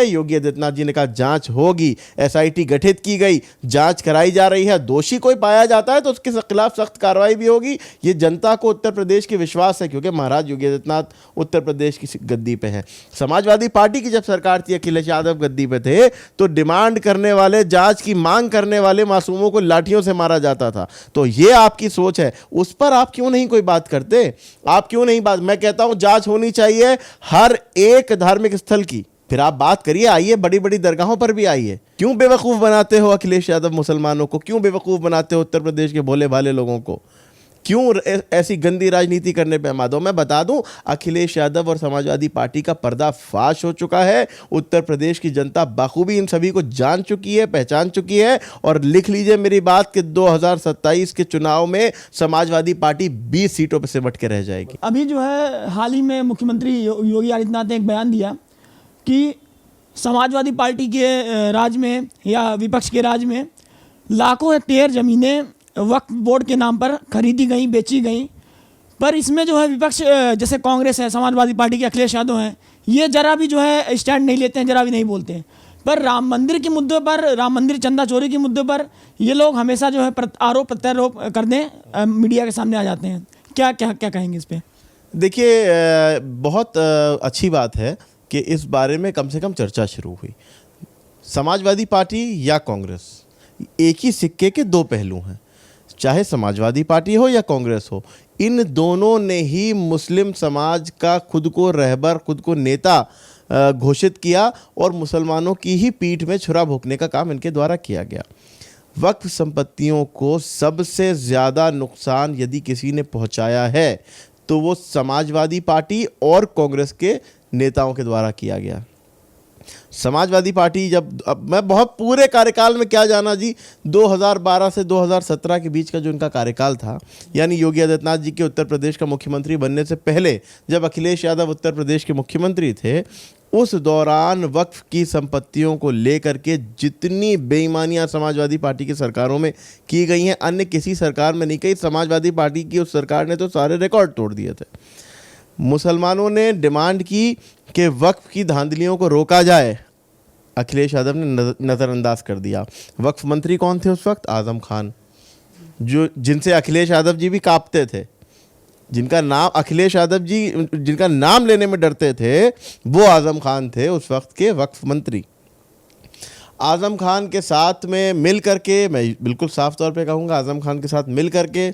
योगी आदित्यनाथ जी ने कहा जांच होगी, एसआईटी गठित की गई, जांच कराई जा रही है, दोषी कोई पाया जाता है तो उसके खिलाफ सख्त कार्रवाई भी होगी। ये जनता को उत्तर प्रदेश की विश्वास है, क्योंकि महाराज योगी आदित्यनाथ उत्तर प्रदेश की गद्दी पे हैं। समाजवादी पार्टी की जब सरकार थी, अखिलेश यादव गद्दी पे थे, तो डिमांड करने वाले, जांच की मांग करने वाले मासूमों को लाठियों से मारा जाता था। तो ये आपकी सोच है, उस पर आप क्यों नहीं कोई बात करते? आप क्यों नहीं बात? मैं कहता हूं जांच होनी चाहिए हर एक धार्मिक स्थल की। फिर आप बात करिए, आइए बड़ी बड़ी दरगाहों पर भी आइए। क्यों बेवकूफ़ बनाते हो अखिलेश यादव मुसलमानों को? क्यों बेवकूफ़ बनाते हो उत्तर प्रदेश के भोले भाले लोगों को? क्यों ऐसी गंदी राजनीति करने पे मत दो? मैं बता दूं, अखिलेश यादव और समाजवादी पार्टी का पर्दाफाश हो चुका है। उत्तर प्रदेश की जनता बाखूबी इन सभी को जान चुकी है, पहचान चुकी है। और लिख लीजिए मेरी बात कि 2027 के चुनाव में समाजवादी पार्टी 20 सीटों पर सिमट के रह जाएगी। अभी जो है हाल ही में मुख्यमंत्री योगी आदित्यनाथ ने एक बयान दिया कि समाजवादी पार्टी के राज में या विपक्ष के राज में लाखों हेक्टेयर ज़मीनें वक्फ बोर्ड के नाम पर खरीदी गई, बेची गई। पर इसमें जो है विपक्ष, जैसे कांग्रेस है, समाजवादी पार्टी के अखिलेश यादव हैं, ये जरा भी जो है स्टैंड नहीं लेते हैं, जरा भी नहीं बोलते हैं। पर राम मंदिर के मुद्दे पर, राम मंदिर चंदा चोरी के मुद्दे पर ये लोग हमेशा जो है आरोप प्रत्यारोप करने मीडिया के सामने आ जाते हैं। क्या क्या क्या कहेंगे इस पर? देखिए, बहुत अच्छी बात है कि इस बारे में कम से कम चर्चा शुरू हुई। समाजवादी पार्टी या कांग्रेस, एक ही सिक्के के दो पहलू हैं। चाहे समाजवादी पार्टी हो या कांग्रेस हो, इन दोनों ने ही मुस्लिम समाज का खुद को रहबर, खुद को नेता घोषित किया और मुसलमानों की ही पीठ में छुरा भोंकने का काम इनके द्वारा किया गया। वक्फ संपत्तियों को सबसे ज़्यादा नुकसान यदि किसी ने पहुंचाया है तो वो समाजवादी पार्टी और कांग्रेस के नेताओं के द्वारा किया गया। समाजवादी पार्टी अब मैं बहुत पूरे कार्यकाल में क्या जाना जी, 2012 से 2017 के बीच का जो इनका कार्यकाल था, यानी योगी आदित्यनाथ जी के उत्तर प्रदेश का मुख्यमंत्री बनने से पहले जब अखिलेश यादव उत्तर प्रदेश के मुख्यमंत्री थे, उस दौरान वक्फ की संपत्तियों को लेकर के जितनी बेईमानियां समाजवादी पार्टी की सरकारों में की गई हैं, अन्य किसी सरकार में नहीं की। समाजवादी पार्टी की उस सरकार ने तो सारे रिकॉर्ड तोड़ दिए थे। मुसलमानों ने डिमांड की कि वक्फ की धांधलियों को रोका जाए, अखिलेश यादव ने नज़रअंदाज कर दिया। वक्फ मंत्री कौन थे उस वक्त? आज़म खान, जिनसे अखिलेश यादव जी भी कांपते थे, जिनका नाम अखिलेश यादव जी जिनका नाम लेने में डरते थे, वो आज़म खान थे उस वक्त के वक्फ मंत्री। आज़म खान के साथ में मिल करके, मैं बिल्कुल साफ तौर पे कहूँगा, आज़म खान के साथ मिल करके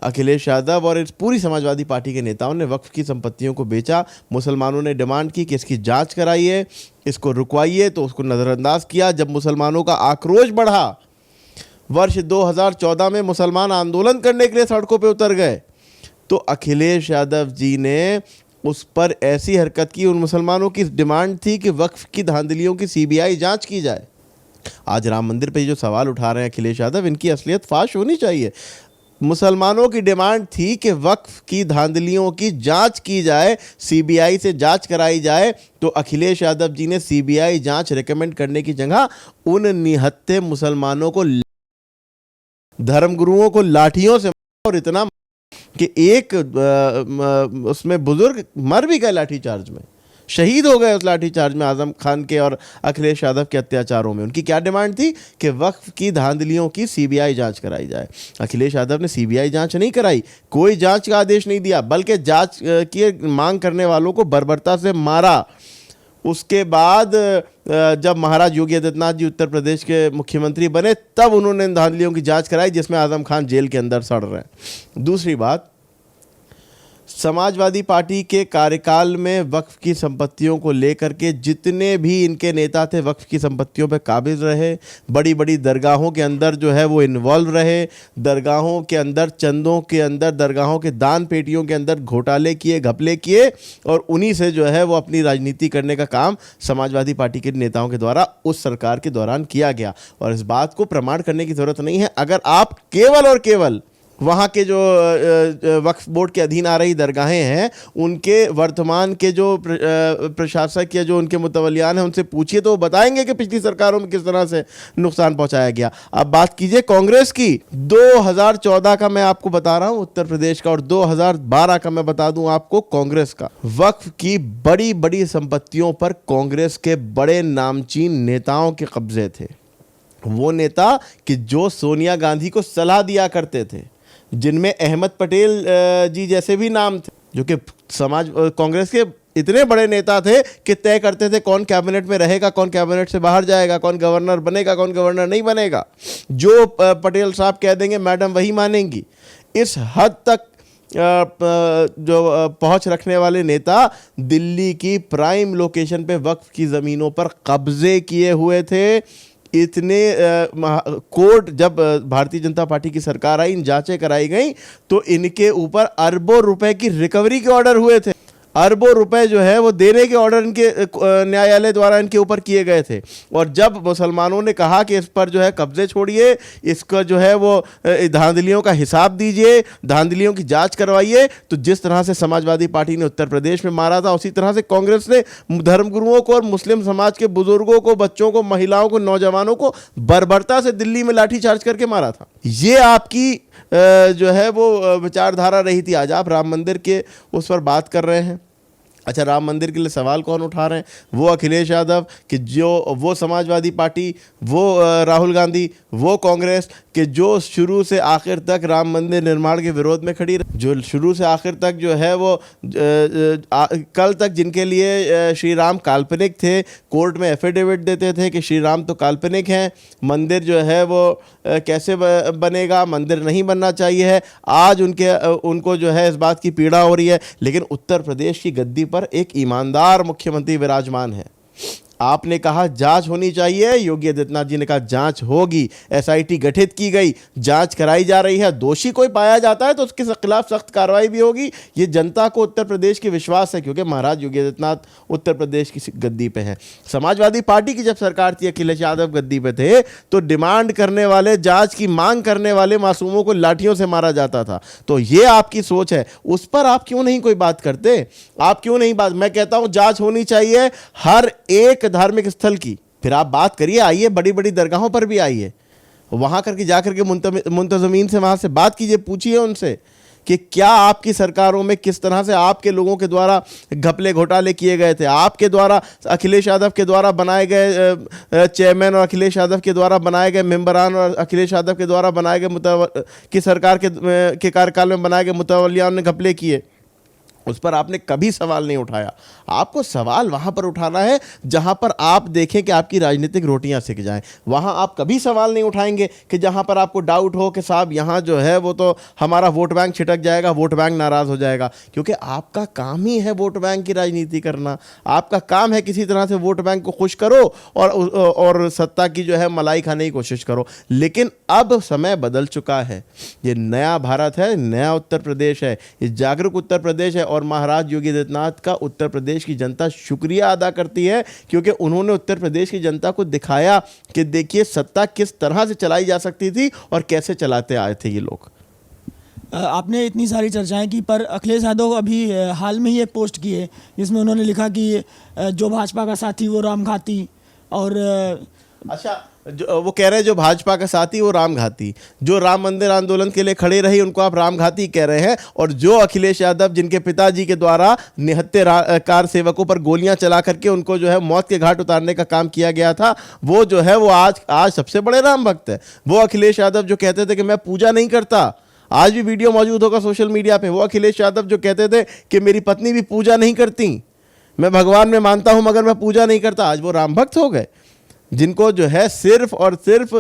अखिलेश यादव और इस पूरी समाजवादी पार्टी के नेताओं ने वक्फ की संपत्तियों को बेचा। मुसलमानों ने डिमांड की कि इसकी जांच कराइए, इसको रुकवाइए, तो उसको नज़रअंदाज किया। जब मुसलमानों का आक्रोश बढ़ा, वर्ष 2014 में मुसलमान आंदोलन करने के लिए सड़कों पर उतर गए, तो अखिलेश यादव जी ने उस पर ऐसी हरकत की। उन मुसलमानों की डिमांड थी कि वक्फ की धांधलियों की सीबीआई जांच की जाए। आज राम मंदिर पे जो सवाल उठा रहे हैं अखिलेश यादव, इनकी असलियत फाश होनी चाहिए। मुसलमानों की डिमांड थी कि वक्फ की धांधलियों की जांच की जाए, सीबीआई से जांच कराई जाए, तो अखिलेश यादव जी ने सीबीआई जांच रेकमेंड करने की जगह उन निहत्थे मुसलमानों को, धर्मगुरुओं को लाठियों से, और इतना कि एक उसमें बुजुर्ग मर भी गए लाठीचार्ज में, शहीद हो गए उस लाठीचार्ज में, आज़म खान के और अखिलेश यादव के अत्याचारों में। उनकी क्या डिमांड थी कि वक्फ की धांधलियों की सीबीआई जांच कराई जाए। अखिलेश यादव ने सीबीआई जांच नहीं कराई, कोई जांच का आदेश नहीं दिया, बल्कि जांच की मांग करने वालों को बर्बरता से मारा। उसके बाद जब महाराज योगी आदित्यनाथ जी उत्तर प्रदेश के मुख्यमंत्री बने, तब उन्होंने इन धांधलियों की जांच कराई, जिसमें आज़म खान जेल के अंदर सड़ रहे हैं। दूसरी बात, समाजवादी पार्टी के कार्यकाल में वक्फ की संपत्तियों को लेकर के जितने भी इनके नेता थे वक्फ की संपत्तियों पर काबिज रहे, बड़ी बड़ी दरगाहों के अंदर जो है वो इन्वॉल्व रहे, दरगाहों के अंदर, चंदों के अंदर, दरगाहों के दान पेटियों के अंदर घोटाले किए, घपले किए, और उन्हीं से जो है वो अपनी राजनीति करने का काम समाजवादी पार्टी के नेताओं के द्वारा उस सरकार के दौरान किया गया। और इस बात को प्रमाण करने की ज़रूरत नहीं है। अगर आप केवल और केवल वहाँ के जो वक्फ बोर्ड के अधीन आ रही दरगाहें हैं, उनके वर्तमान के जो प्रशासक या जो उनके मुतवलियान हैं, उनसे पूछिए तो वो बताएंगे कि पिछली सरकारों में किस तरह से नुकसान पहुंचाया गया। अब बात कीजिए कांग्रेस की। 2014 का मैं आपको बता रहा हूं उत्तर प्रदेश का, और 2012 का मैं बता दूं आपको कांग्रेस का। वक्फ की बड़ी बड़ी संपत्तियों पर कांग्रेस के बड़े नामचीन नेताओं के कब्जे थे। वो नेता कि जो सोनिया गांधी को सलाह दिया करते थे, जिनमें अहमद पटेल जी जैसे भी नाम थे, जो कि कांग्रेस के इतने बड़े नेता थे कि तय करते थे कौन कैबिनेट में रहेगा, कौन कैबिनेट से बाहर जाएगा, कौन गवर्नर बनेगा, कौन गवर्नर नहीं बनेगा। जो पटेल साहब कह देंगे मैडम वही मानेंगी। इस हद तक जो पहुंच रखने वाले नेता दिल्ली की प्राइम लोकेशन पे वक्फ की ज़मीनों पर कब्जे किए हुए थे। इतने कोर्ट, जब भारतीय जनता पार्टी की सरकार आई, इन जांचें कराई गई तो इनके ऊपर अरबों रुपए की रिकवरी के ऑर्डर हुए थे। अरबों रुपए जो है वो देने के ऑर्डर इनके न्यायालय द्वारा इनके ऊपर किए गए थे। और जब मुसलमानों ने कहा कि इस पर जो है कब्जे छोड़िए, इसका जो है वो धांधलियों का हिसाब दीजिए, धांधलियों की जांच करवाइए, तो जिस तरह से समाजवादी पार्टी ने उत्तर प्रदेश में मारा था, उसी तरह से कांग्रेस ने धर्मगुरुओं को और मुस्लिम समाज के बुजुर्गों को, बच्चों को, महिलाओं को, नौजवानों को बर्बरता से दिल्ली में लाठीचार्ज करके मारा था। ये आपकी जो है वो विचारधारा रही थी। आज आप राम मंदिर के उस पर बात कर रहे हैं। अच्छा, राम मंदिर के लिए सवाल कौन उठा रहे हैं? वो अखिलेश यादव, कि जो वो समाजवादी पार्टी, वो राहुल गांधी, वो कांग्रेस, कि जो शुरू से आखिर तक राम मंदिर निर्माण के विरोध में खड़ी रही, जो शुरू से आखिर तक जो है वो कल तक जिनके लिए श्री राम काल्पनिक थे, कोर्ट में एफिडेविट देते थे कि श्री राम तो काल्पनिक हैं, मंदिर जो है वो कैसे बनेगा, मंदिर नहीं बनना चाहिए है। आज उनको जो है इस बात की पीड़ा हो रही है। लेकिन उत्तर प्रदेश की गद्दी पर एक ईमानदार मुख्यमंत्री विराजमान है। आपने कहा जांच होनी चाहिए, योगी आदित्यनाथ जी ने कहा जांच होगी, एसआईटी गठित की गई, जांच कराई जा रही है। दोषी कोई पाया जाता है तो उसके खिलाफ सख्त कार्रवाई भी होगी। ये जनता को उत्तर प्रदेश की विश्वास है, क्योंकि महाराज योगी आदित्यनाथ उत्तर प्रदेश की गद्दी पे हैं। समाजवादी पार्टी की जब सरकार थी, अखिलेश यादव गद्दी पे थे, तो डिमांड करने वाले, जांच की मांग करने वाले मासूमों को लाठियों से मारा जाता था। तो ये आपकी सोच है, उस पर आप क्यों नहीं कोई बात करते? आप क्यों नहीं बात? मैं कहता हूं जांच होनी चाहिए हर एक धार्मिक स्थल की। फिर आप बात करिए, आइए बड़ी बड़ी दरगाहों पर भी आइए, वहां करके जाकर के मुंतजमीन से वहां से बात कीजिए, पूछिए उनसे कि क्या आपकी सरकारों में किस तरह से आपके लोगों के द्वारा घपले घोटाले किए गए थे, आपके द्वारा, अखिलेश यादव के द्वारा बनाए गए चेयरमैन और अखिलेश यादव के द्वारा बनाए गए मेंबरान और अखिलेश यादव के द्वारा बनाए गए की सरकार के कार्यकाल में बनाए गए मुतवल्लियान ने घपले किए। उस पर आपने कभी सवाल नहीं उठाया। आपको सवाल वहाँ पर उठाना है जहाँ पर आप देखें कि आपकी राजनीतिक रोटियाँ सिक जाएं। वहाँ आप कभी सवाल नहीं उठाएंगे कि जहाँ पर आपको डाउट हो कि साहब यहाँ जो है वो तो हमारा वोट बैंक छिटक जाएगा, वोट बैंक नाराज़ हो जाएगा। क्योंकि आपका काम ही है वोट बैंक की राजनीति करना। आपका काम है किसी तरह से वोट बैंक को खुश करो और सत्ता की जो है मलाई खाने की कोशिश करो। लेकिन अब समय बदल चुका है। ये नया भारत है, नया उत्तर प्रदेश है, ये जागरूक उत्तर प्रदेश है। और महाराज योगी आदित्यनाथ का उत्तर प्रदेश की जनता शुक्रिया अदा करती है, क्योंकि उन्होंने उत्तर प्रदेश की जनता को दिखाया कि देखिए सत्ता किस तरह से चलाई जा सकती थी और कैसे चलाते आए थे ये लोग। आपने इतनी सारी चर्चाएं की, पर अखिलेश यादव अभी हाल में ही एक पोस्ट की है जिसमें उन्होंने लिखा कि जो भाजपा का साथी वो रामघाती, और अच्छा, जो वो कह रहे हैं जो भाजपा का साथी वो रामघाती, जो राम मंदिर आंदोलन के लिए खड़े रही उनको आप रामघाती कह रहे हैं, और जो अखिलेश यादव जिनके पिताजी के द्वारा निहत्थे कार सेवकों पर गोलियां चला करके उनको जो है मौत के घाट उतारने का काम किया गया था, वो जो है वो आज सबसे बड़े राम भक्त है। वो अखिलेश यादव जो कहते थे कि मैं पूजा नहीं करता, आज भी वीडियो मौजूद होगा सोशल मीडिया पे, वो अखिलेश यादव जो कहते थे कि मेरी पत्नी भी पूजा नहीं करती, मैं भगवान में मानता हूं मगर मैं पूजा नहीं करता, आज वो राम भक्त हो गए। जिनको जो है सिर्फ और सिर्फ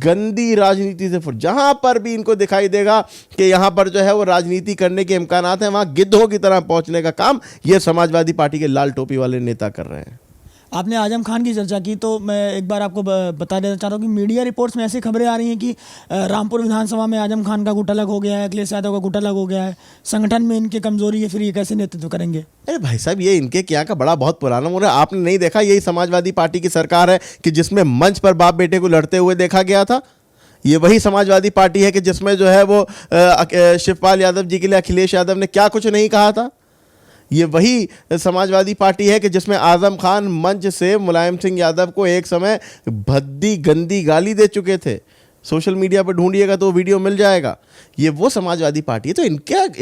गंदी राजनीति से जहां पर भी इनको दिखाई देगा कि यहां पर जो है वो राजनीति करने के इम्कानात हैं, वहां गिद्धों की तरह पहुंचने का काम ये समाजवादी पार्टी के लाल टोपी वाले नेता कर रहे हैं। आपने आजम खान की चर्चा की, तो मैं एक बार आपको बता देना चाहता हूँ कि मीडिया रिपोर्ट्स में ऐसी खबरें आ रही हैं कि रामपुर विधानसभा में आजम खान का गुट अलग हो गया है, अखिलेश यादव का गुट अलग हो गया है, संगठन में इनकी कमजोरी है, फिर ये कैसे नेतृत्व करेंगे? अरे भाई साहब, ये इनके क्या का बड़ा बहुत पुराना मुद्दा है। आपने नहीं देखा यही समाजवादी पार्टी की सरकार है कि जिसमें मंच पर बाप बेटे को लड़ते हुए देखा गया था। ये वही समाजवादी पार्टी है कि जिसमें जो है वो शिवपाल यादव जी के लिए अखिलेश यादव ने क्या कुछ नहीं कहा था। ये वही समाजवादी पार्टी है कि जिसमें आजम खान मंच से मुलायम सिंह यादव को एक समय भद्दी गंदी गाली दे चुके थे। सोशल मीडिया पर ढूंढिएगा तो वीडियो मिल जाएगा। ये वो समाजवादी पार्टी है। तो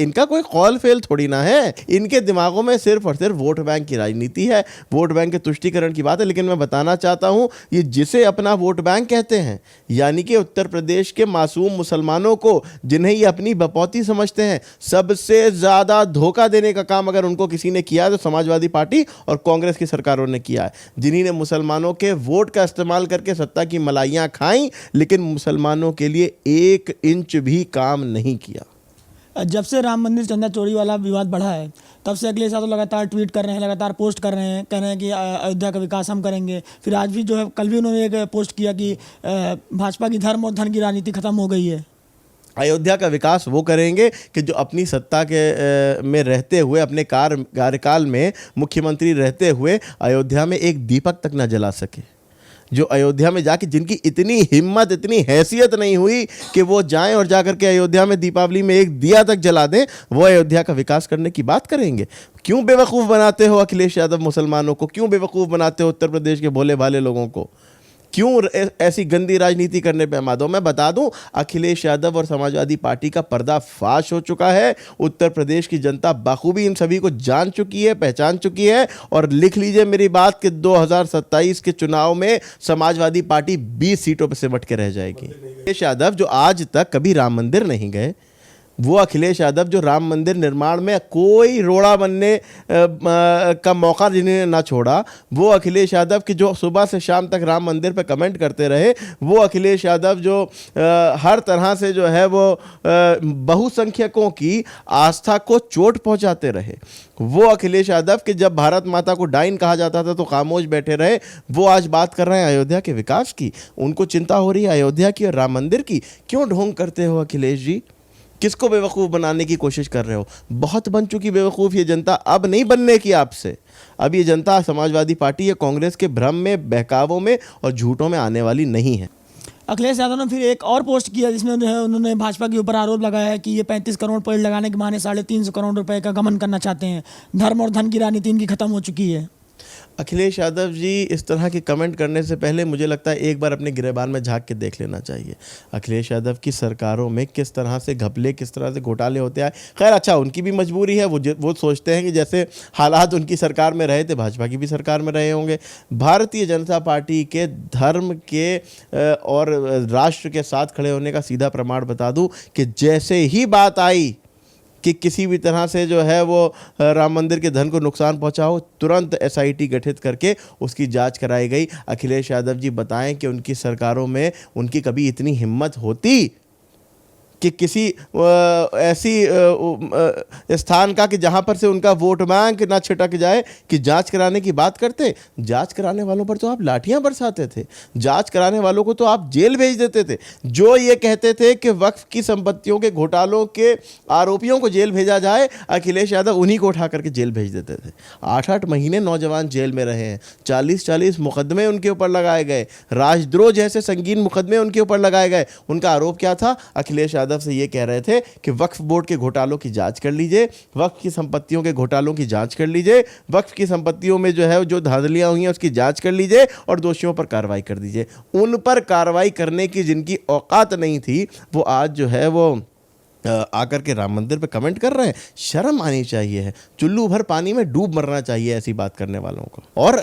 इनका कोई कॉल फेल थोड़ी ना है। इनके दिमागों में सिर्फ और सिर्फ वोट बैंक की राजनीति है, वोट बैंक के तुष्टीकरण की बात है। लेकिन मैं बताना चाहता हूँ, ये जिसे अपना वोट बैंक कहते हैं, यानी कि उत्तर प्रदेश के मासूम मुसलमानों को, जिन्हें ये अपनी बपौती समझते हैं, सबसे ज़्यादा धोखा देने का काम अगर उनको किसी ने किया है तो समाजवादी पार्टी और कांग्रेस की सरकारों ने किया है, जिन्हीं मुसलमानों के वोट का इस्तेमाल करके सत्ता की malaइयाँ खाई, लेकिन मुसलमानों के लिए 1 इंच भी काम नहीं किया। जब से राम मंदिर चंदा चोरी वाला विवाद बढ़ा है, तब से अखिलेश यादव लगातार ट्वीट कर रहे हैं, लगातार पोस्ट कर रहे हैं, कह रहे हैं कि अयोध्या का विकास हम करेंगे। फिर आज भी जो है, कल भी उन्होंने एक पोस्ट किया कि भाजपा की धर्म और धन की राजनीति खत्म हो गई है। अयोध्या का विकास वो करेंगे कि जो अपनी सत्ता के में रहते हुए, अपने कार्यकाल में मुख्यमंत्री रहते हुए अयोध्या में एक दीपक तक न जला सके। जो अयोध्या में जाके, जिनकी इतनी हिम्मत, इतनी हैसियत नहीं हुई कि वो जाएं और जाकर के अयोध्या में दीपावली में एक दिया तक जला दें, वो अयोध्या का विकास करने की बात करेंगे। क्यों बेवकूफ़ बनाते हो अखिलेश यादव मुसलमानों को? क्यों बेवकूफ़ बनाते हो उत्तर प्रदेश के भोले भाले लोगों को? क्यों ऐसी गंदी राजनीति करने पे मत दो? मैं बता दूं, अखिलेश यादव और समाजवादी पार्टी का पर्दाफाश हो चुका है। उत्तर प्रदेश की जनता बाखूबी इन सभी को जान चुकी है, पहचान चुकी है। और लिख लीजिए मेरी बात कि 2027 के चुनाव में समाजवादी पार्टी 20 सीटों पर सिमट के रह जाएगी। अखिलेश यादव जो आज तक कभी राम मंदिर नहीं गए, वो अखिलेश यादव जो राम मंदिर निर्माण में कोई रोड़ा बनने का मौका जिन्हें ना छोड़ा, वो अखिलेश यादव की जो सुबह से शाम तक राम मंदिर पे कमेंट करते रहे, वो अखिलेश यादव जो हर तरह से जो है वो बहुसंख्यकों की आस्था को चोट पहुंचाते रहे, वो अखिलेश यादव कि जब भारत माता को डाइन कहा जाता था तो खामोश बैठे रहे, वो आज बात कर रहे हैं अयोध्या के विकास की। उनको चिंता हो रही है अयोध्या की और राम मंदिर की। क्यों ढोंग करते हो अखिलेश जी? किसको बेवकूफ़ बनाने की कोशिश कर रहे हो? बहुत बन चुकी बेवकूफ़ ये जनता, अब नहीं बनने की आपसे। अब ये जनता समाजवादी पार्टी या कांग्रेस के भ्रम में, बहकावों में और झूठों में आने वाली नहीं है। अखिलेश यादव ने फिर एक और पोस्ट किया जिसमें जो है उन्होंने भाजपा के ऊपर आरोप लगाया है कि ये 35 करोड़ पेड़ लगाने के बहाने 350 करोड़ रुपए का गमन करना चाहते हैं। धर्म और धन की राजनीति इनकी खत्म हो चुकी है। अखिलेश यादव जी इस तरह के कमेंट करने से पहले मुझे लगता है एक बार अपने गिरेबान में झांक के देख लेना चाहिए। अखिलेश यादव की सरकारों में किस तरह से घपले, किस तरह से घोटाले होते आए। खैर अच्छा, उनकी भी मजबूरी है, वो सोचते हैं कि जैसे हालात उनकी सरकार में रहे थे, भाजपा की भी सरकार में रहे होंगे। भारतीय जनता पार्टी के धर्म के और राष्ट्र के साथ खड़े होने का सीधा प्रमाण बता दूं कि जैसे ही बात आई कि किसी भी तरह से जो है वो राम मंदिर के धन को नुकसान पहुंचाओ, तुरंत एसआईटी गठित करके उसकी जांच कराई गई। अखिलेश यादव जी बताएं कि उनकी सरकारों में उनकी कभी इतनी हिम्मत होती कि किसी ऐसी स्थान का कि जहां पर से उनका वोट बैंक ना छिटक जाए कि जांच कराने की बात करते। जांच कराने वालों पर तो आप लाठियां बरसाते थे, जांच कराने वालों को तो आप जेल भेज देते थे। जो ये कहते थे कि वक्फ की संपत्तियों के घोटालों के आरोपियों को जेल भेजा जाए, अखिलेश यादव उन्हीं को उठा करके जेल भेज देते थे। 8-8 महीने नौजवान जेल में रहे हैं, 40-40 मुकदमे उनके ऊपर लगाए गए, राजद्रोह जैसे संगीन मुकदमे उनके ऊपर लगाए गए। उनका आरोप क्या था? अखिलेश यादव से ये कह रहे थे कि वक्फ बोर्ड के घोटालों की जांच कर लीजिए, वक्फ की संपत्तियों के घोटालों की जांच कर लीजिए, वक्फ की संपत्तियों में जो है जो धांधलियां हुई हैं उसकी जांच कर लीजिए और दोषियों पर कार्रवाई कर दीजिए। उन पर कार्रवाई करने की जिनकी औकात नहीं थी, वो आज जो है वो आकर के राम मंदिर पे कमेंट कर रहे हैं। शर्म आनी चाहिए है, चुल्लू भर पानी में डूब मरना चाहिए ऐसी बात करने वालों को। और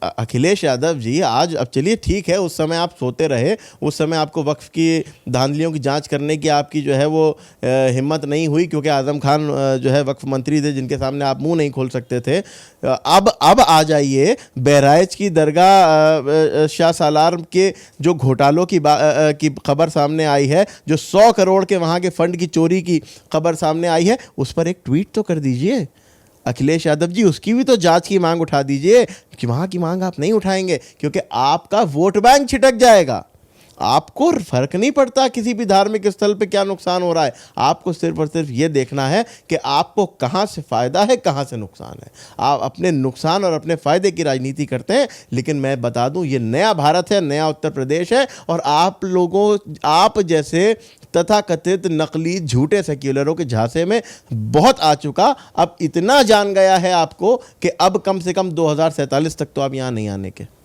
अखिलेश यादव जी आज, अब चलिए ठीक है, उस समय आप सोते रहे, उस समय आपको वक्फ की धांधलियों की जांच करने की आपकी जो है वो हिम्मत नहीं हुई, क्योंकि आजम खान जो है वक्फ मंत्री थे जिनके सामने आप मुंह नहीं खोल सकते थे। अब आ जाइए, बहराइच की दरगाह शाह सालार के जो घोटालों की खबर सामने आई है, जो 100 करोड़ के वहाँ के फंड की चोरी की खबर सामने आई है, उस पर एक ट्वीट तो कर दीजिए अखिलेश यादव जी, उसकी भी तो जांच की मांग उठा दीजिए। कि वहाँ की मांग आप नहीं उठाएंगे क्योंकि आपका वोट बैंक छिटक जाएगा, आपको फर्क नहीं पड़ता किसी भी धार्मिक स्थल पे क्या नुकसान हो रहा है। आपको सिर्फ और सिर्फ ये देखना है कि आपको कहाँ से फ़ायदा है, कहाँ से नुकसान है। आप अपने नुकसान और अपने फ़ायदे की राजनीति करते हैं, लेकिन मैं बता दूं ये नया भारत है, नया उत्तर प्रदेश है, और आप जैसे तथाकथित नकली झूठे सेक्युलरों के झांसे में बहुत आ चुका। अब इतना जान गया है आपको कि अब कम से कम 2047 तक तो आप यहाँ नहीं आने के।